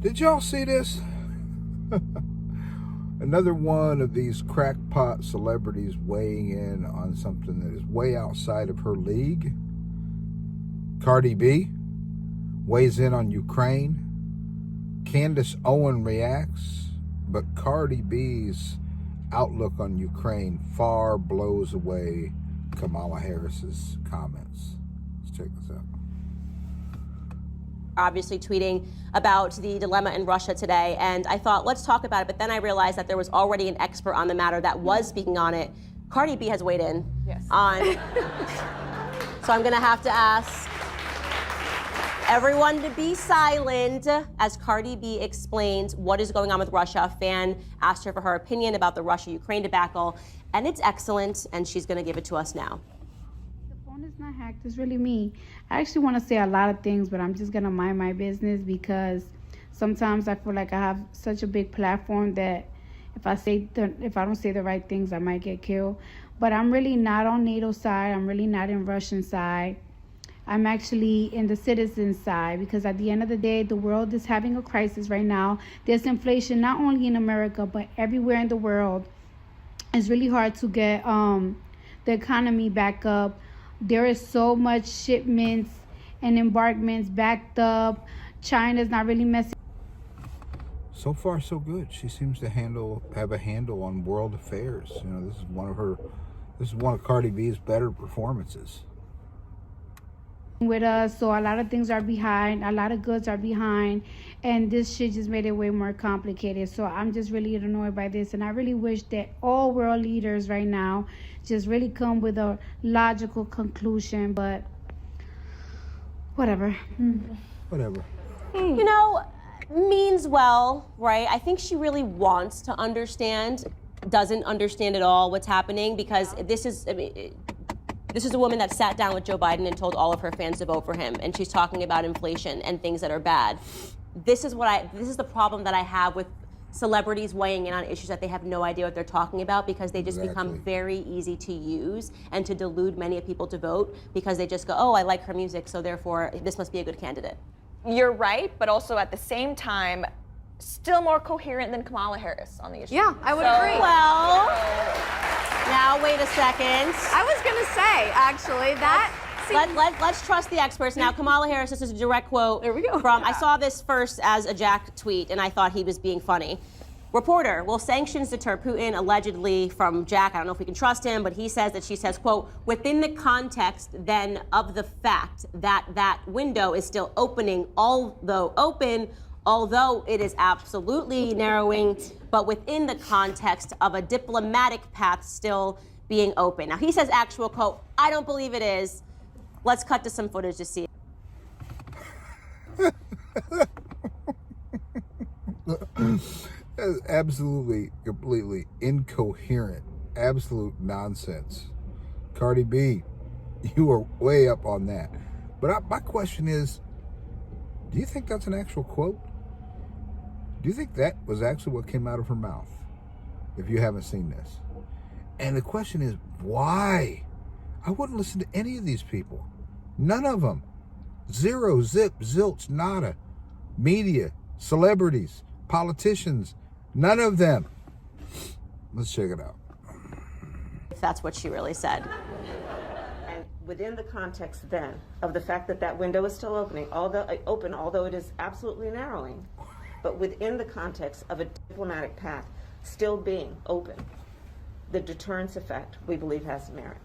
Did y'all see this? Another one of these crackpot celebrities weighing in on something that is way outside of her league. Cardi B weighs in on Ukraine. Candace Owens reacts, but Cardi B's outlook on Ukraine far blows away Kamala Harris's comments. Let's check this out. Obviously tweeting about the dilemma in Russia today, and I thought, let's talk about it, but then I realized that there was already an expert on the matter that was speaking on it. Cardi B has weighed in on, so I'm gonna have to ask everyone to be silent as Cardi B explains what is going on with Russia. A fan asked her for her opinion about the Russia-Ukraine debacle, and it's excellent, and she's gonna give it to us now. It's not hacked, it's really me. I actually want to say a lot of things, but I'm just gonna mind my business because sometimes I feel like I have such a big platform that if I don't say the right things, I might get killed. But I'm really not on NATO's side. I'm really not in Russian side. I'm actually in the citizen side because at the end of the day, the world is having a crisis right now. There's inflation not only in America but everywhere in the world. It's really hard to get the economy back up. There is so much shipments and embarkments backed up. China's not really messing. So far, so good. She seems to have a handle on world affairs. You know, this is one of Cardi B's better performances. With us, so a lot of things are behind, a lot of goods are behind, and this shit just made it way more complicated. So I'm just really annoyed by this, and I really wish that all world leaders right now just really come with a logical conclusion, but whatever. Whatever. You know, means well, right? I think she really wants to understand, doesn't understand at all what's happening, because this is a woman that sat down with Joe Biden and told all of her fans to vote for him, and she's talking about inflation and things that are bad. This is the problem that I have with celebrities weighing in on issues that they have no idea what they're talking about, because they just become very easy to use and to delude many people to vote because they just go, oh, I like her music, so therefore this must be a good candidate. You're right, but also at the same time, still more coherent than Kamala Harris on the issue. Yeah, I would agree. Well, now wait a second. I was gonna say, actually, that. Let's trust the experts. Now, Kamala Harris, this is a direct quote. There we go. From, I saw this first as a Jack tweet, and I thought he was being funny. Reporter, will sanctions deter Putin? Allegedly from Jack. I don't know if we can trust him, but he says that she says, quote, within the context then of the fact that that window is still opening, although it is absolutely narrowing, but within the context of a diplomatic path still being open. Now, he says actual quote, I don't believe it is. Let's cut to some footage to see. That's absolutely, completely incoherent, absolute nonsense. Cardi B, you are way up on that. But my question is, do you think that's an actual quote? Do you think that was actually what came out of her mouth? If you haven't seen this. And the question is, why? I wouldn't listen to any of these people. None of them. Zero, zip, zilch, nada. Media, celebrities, politicians, none of them. Let's check it out. If that's what she really said. And within the context then of the fact that that window is still although it is absolutely narrowing, but within the context of a diplomatic path still being open, the deterrence effect, we believe, has merit.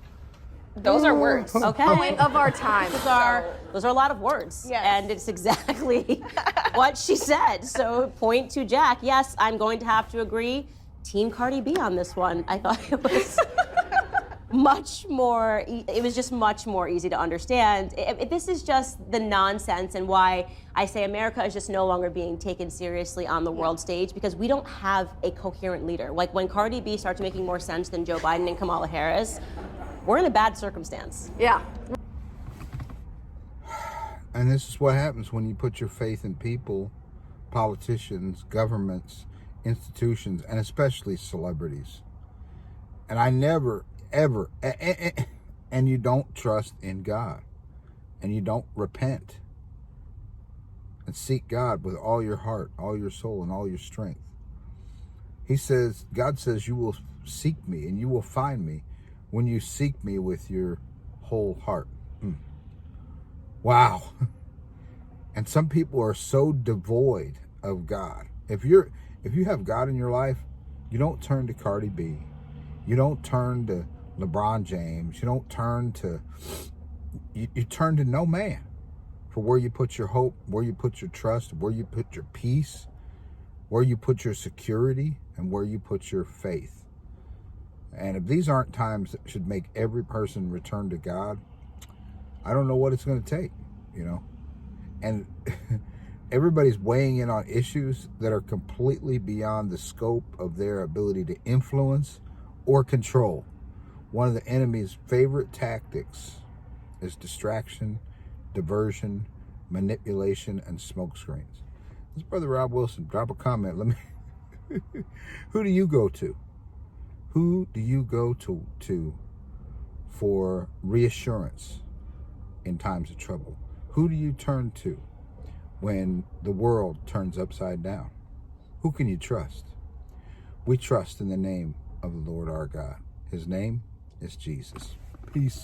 Those are words. Okay. Of our time. Those are a lot of words. Yes. And it's exactly what she said. So point to Jack. Yes, I'm going to have to agree. Team Cardi B on this one. I thought it was much more easy to understand. This is just the nonsense and why I say America is just no longer being taken seriously on the world stage, because we don't have a coherent leader. Like when Cardi B starts making more sense than Joe Biden and Kamala Harris, we're in a bad circumstance. Yeah. And this is what happens when you put your faith in people, politicians, governments, institutions, and especially celebrities. And I never, ever, and you don't trust in God, and you don't repent. and seek God with all your heart, all your soul, and all your strength. He says, God says, you will seek me and you will find me when you seek me with your whole heart. Wow. And some people are so devoid of God. If you have God in your life, you don't turn to Cardi B. You don't turn to LeBron James. You don't turn to, you turn to no man for where you put your hope, where you put your trust, where you put your peace, where you put your security, and where you put your faith. And if these aren't times that should make every person return to God, I don't know what it's going to take, you know. And everybody's weighing in on issues that are completely beyond the scope of their ability to influence or control. One of the enemy's favorite tactics is distraction, diversion, manipulation, and smoke screens. This is Brother Rob Wilson. Drop a comment. Let me. Who do you go to? Who do you go to for reassurance in times of trouble? Who do you turn to when the world turns upside down? Who can you trust? We trust in the name of the Lord our God. His name is Jesus. Peace.